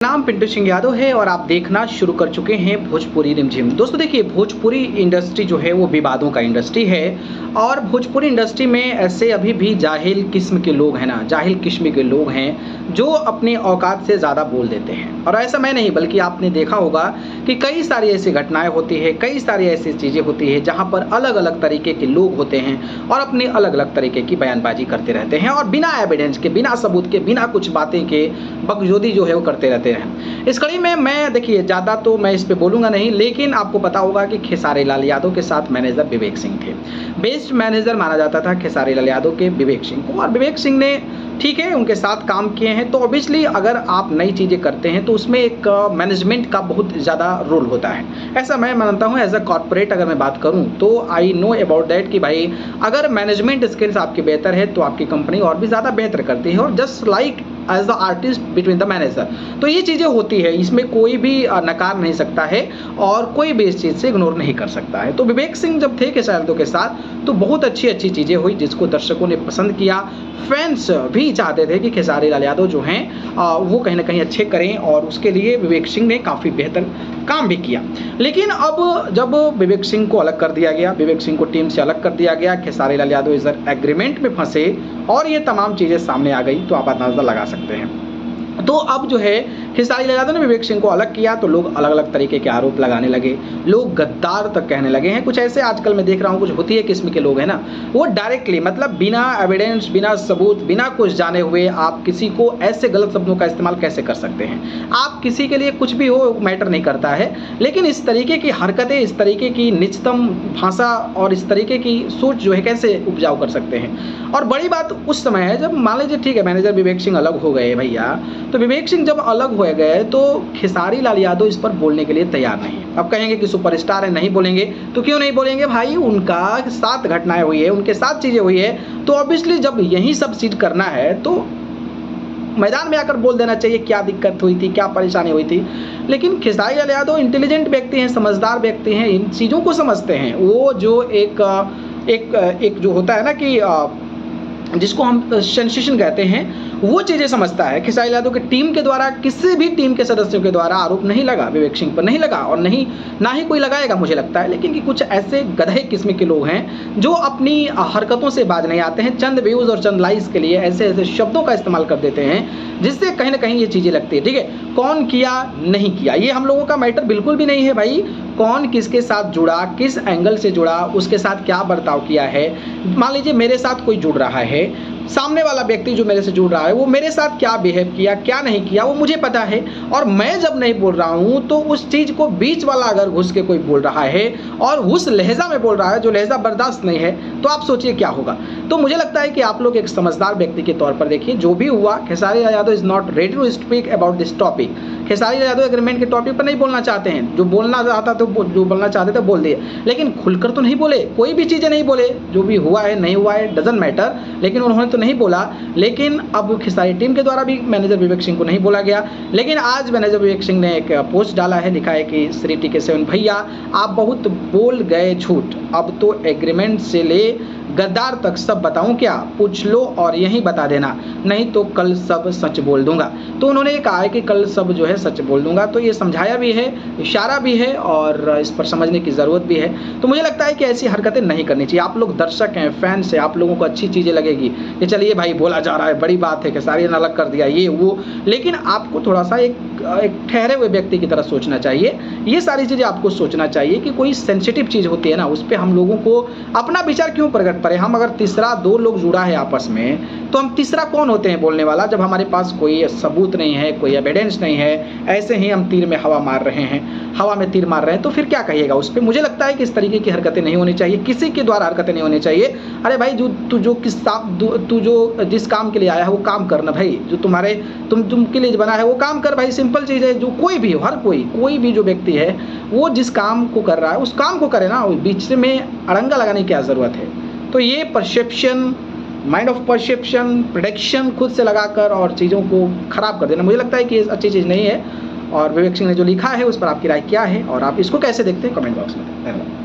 नाम पिंटू सिंह यादव है और आप देखना शुरू कर चुके हैं भोजपुरी रिमझिम। दोस्तों देखिए, भोजपुरी इंडस्ट्री जो है वो विवादों का इंडस्ट्री है और भोजपुरी इंडस्ट्री में ऐसे अभी भी जाहिल किस्म के लोग हैं ना, जाहिल किस्म के लोग हैं जो अपनी औकात से ज़्यादा बोल देते हैं। और ऐसा मैं नहीं बल्कि आपने देखा होगा कि कई सारी ऐसी घटनाएं होती है, कई सारी ऐसी चीज़ें होती है जहाँ पर अलग अलग तरीके के लोग होते हैं और अपनी अलग अलग तरीके की बयानबाजी करते रहते हैं और बिना एविडेंस के, बिना सबूत के, बिना कुछ बातें के बकजोदी जो है वो करते रहते हैं। इस कड़ी में मैं देखिए ज़्यादा तो मैं इस पे बोलूँगा नहीं, लेकिन आपको पता होगा कि खेसारी लाल यादव के साथ मैनेजर विवेक सिंह थे। बेस्ट मैनेजर माना जाता था खेसारी लाल यादव के विवेक सिंह को, और विवेक सिंह ने ठीक है उनके साथ काम किए हैं। तो ऑब्वियसली अगर आप नई चीज़ें करते हैं तो उसमें एक मैनेजमेंट का बहुत ज़्यादा रोल होता है, ऐसा मैं मानता हूँ। एज अ कॉर्पोरेट अगर मैं बात करूँ तो आई नो अबाउट दैट कि भाई अगर मैनेजमेंट स्किल्स आपकी बेहतर है तो आपकी कंपनी और भी ज़्यादा बेहतर करती है। और just like as the artist between the manager, तो ये चीज़ें होती है, इसमें कोई भी नकार नहीं सकता है और कोई भी इस चीज़ से इग्नोर नहीं कर सकता है। तो विवेक सिंह जब थे खेसारी यादव के साथ तो बहुत अच्छी अच्छी चीज़ें हुई जिसको दर्शकों ने पसंद किया। फैंस भी चाहते थे कि खेसारी लाल यादव जो हैं वो कहीं ना कहीं अच्छे करें और उसके लिए विवेक सिंह ने काफ़ी बेहतर काम भी किया। लेकिन अब जब विवेक सिंह को अलग कर दिया गया, विवेक सिंह को टीम से अलग कर दिया गया, खेसारी लाल यादव इस एग्रीमेंट में फंसे और ये तमाम चीज़ें सामने आ गई, तो आप अंदाजा लगा सकते हैं। तो अब जो है खेसारी लाल यादव ने विवेक सिंह को अलग किया तो लोग अलग अलग तरीके के आरोप लगाने लगे, लोग गद्दार तक कहने लगे हैं। कुछ ऐसे आजकल मैं देख रहा हूँ, कुछ होती है किस्म के लोग हैं ना, वो डायरेक्टली मतलब बिना एविडेंस, बिना सबूत, बिना कुछ जाने हुए आप किसी को ऐसे गलत शब्दों का इस्तेमाल कैसे कर सकते हैं। आप किसी के लिए कुछ भी हो मैटर नहीं करता है, लेकिन इस तरीके की हरकतें, इस तरीके की निचतम भाषा और इस तरीके की सोच जो है कैसे उपजाऊ कर सकते हैं। और बड़ी बात उस समय है जब मान लीजिए ठीक है मैनेजर विवेक सिंह अलग हो गए भैया, तो विवेक सिंह जब अलग हो गए तो खेसारी लाल यादव इस पर बोलने के लिए तैयार नहीं है। अब कहेंगे कि सुपरस्टार है, नहीं बोलेंगे, तो क्यों नहीं बोलेंगे भाई, उनका साथ घटनाएं हुई है, उनके साथ चीज़ें हुई है, तो ऑब्वियसली जब यही सब चीज़ करना है तो मैदान में आकर बोल देना चाहिए क्या दिक्कत हुई थी, क्या परेशानी हुई थी। लेकिन खेसारी लाल यादव इंटेलिजेंट व्यक्ति हैं, समझदार व्यक्ति हैं, इन चीज़ों को समझते हैं। वो जो एक जो होता है ना कि जिसको हम सेंसेशन कहते हैं, वो चीज़ें समझता है। खेसारी यादव की टीम के द्वारा, किसी भी टीम के सदस्यों के द्वारा आरोप नहीं लगा विवेक सिंह पर, नहीं लगा और ना ही कोई लगाएगा मुझे लगता है। लेकिन कि कुछ ऐसे गधे किस्म के लोग हैं जो अपनी हरकतों से बाज नहीं आते हैं, चंद व्यूज़ और चंद लाइक्स के लिए ऐसे ऐसे शब्दों का इस्तेमाल कर देते हैं जिससे कहीं ना कहीं ये चीज़ें लगती है। ठीक है, कौन किया नहीं किया ये हम लोगों का मैटर बिल्कुल भी नहीं है भाई। कौन किसके साथ जुड़ा, किस एंगल से जुड़ा, उसके साथ क्या बर्ताव किया है। मान लीजिए मेरे साथ कोई जुड़ रहा है, सामने वाला व्यक्ति जो मेरे से जुड़ रहा है वो मेरे साथ क्या बिहेव किया, क्या नहीं किया, वो मुझे पता है। और मैं जब नहीं बोल रहा हूँ तो उस चीज़ को बीच वाला अगर घुस के कोई बोल रहा है और उस लहजा में बोल रहा है जो लहजा बर्दाश्त नहीं है, तो आप सोचिए क्या होगा। तो मुझे लगता है कि आप लोग एक समझदार व्यक्ति के तौर पर देखिए, जो भी हुआ Khesari Lal Yadav is not ready to speak about this topic. Khesari Lal Yadav agreement के टॉपिक पर नहीं बोलना चाहते हैं, जो बोलना चाहता तो जो बोलना चाहते थे बोल दिए, लेकिन खुलकर तो नहीं बोले, कोई भी चीज़ें नहीं बोले। जो भी हुआ है नहीं हुआ है डजंट मैटर, लेकिन उन्होंने तो नहीं बोला। लेकिन अब खेसारी टीम के द्वारा भी मैनेजर विवेक सिंह को नहीं बोला गया। लेकिन आज मैनेजर विवेक सिंह ने एक पोस्ट डाला है, लिखा है कि श्री TK7 भैया आप बहुत बोल गए झूठ, अब तो एग्रीमेंट से ले गद्दार तक सब बताऊं क्या, पूछ लो और यहीं बता देना, नहीं तो कल सब सच बोल दूंगा। तो उन्होंने कहा है कि कल सब जो है सच बोल दूंगा। तो ये समझाया भी है, इशारा भी है और इस पर समझने की ज़रूरत भी है। तो मुझे लगता है कि ऐसी हरकतें नहीं करनी चाहिए। आप लोग दर्शक हैं, फैंस हैं, आप लोगों को अच्छी चीज़ें लगेगी कि चलिए भाई बोला जा रहा है, बड़ी बात है, खेसारी ने अलग कर दिया ये वो, लेकिन आपको थोड़ा सा एक ठहरे हुए व्यक्ति की तरह सोचना चाहिए। ये सारी चीज़ें आपको सोचना चाहिए कि कोई सेंसिटिव चीज़ होती है ना, उस पर हम लोगों को अपना विचार क्यों प्रकट करें। हम अगर तीसरा दो लोग जुड़ा है आपस में, तो हम तीसरा कौन होते हैं बोलने वाला, जब हमारे पास कोई सबूत नहीं है, कोई एविडेंस नहीं है, ऐसे ही हम तीर में हवा मार रहे हैं, हवा में तीर मार रहे हैं, तो फिर क्या कहिएगा उस पर। मुझे लगता है कि इस तरीके की हरकतें नहीं होनी चाहिए, किसी के द्वारा हरकतें नहीं होनी चाहिए। अरे भाई तू जो जिस काम के लिए आया है वो काम करना भाई, जो तुमके लिए बना है वो काम कर भाई, सिंपल चीज़ है। जो कोई भी हो, हर कोई भी जो व्यक्ति है वो जिस काम को कर रहा है उस काम को करे ना, बीच में अड़ंगा लगाने की क्या ज़रूरत है। तो ये perception, mind of perception, prediction खुद से लगाकर और चीज़ों को ख़राब कर देना, मुझे लगता है कि ये अच्छी चीज़ नहीं है। और विवेक सिंह ने जो लिखा है उस पर आपकी राय क्या है और आप इसको कैसे देखते हैं, कमेंट बॉक्स में। धन्यवाद।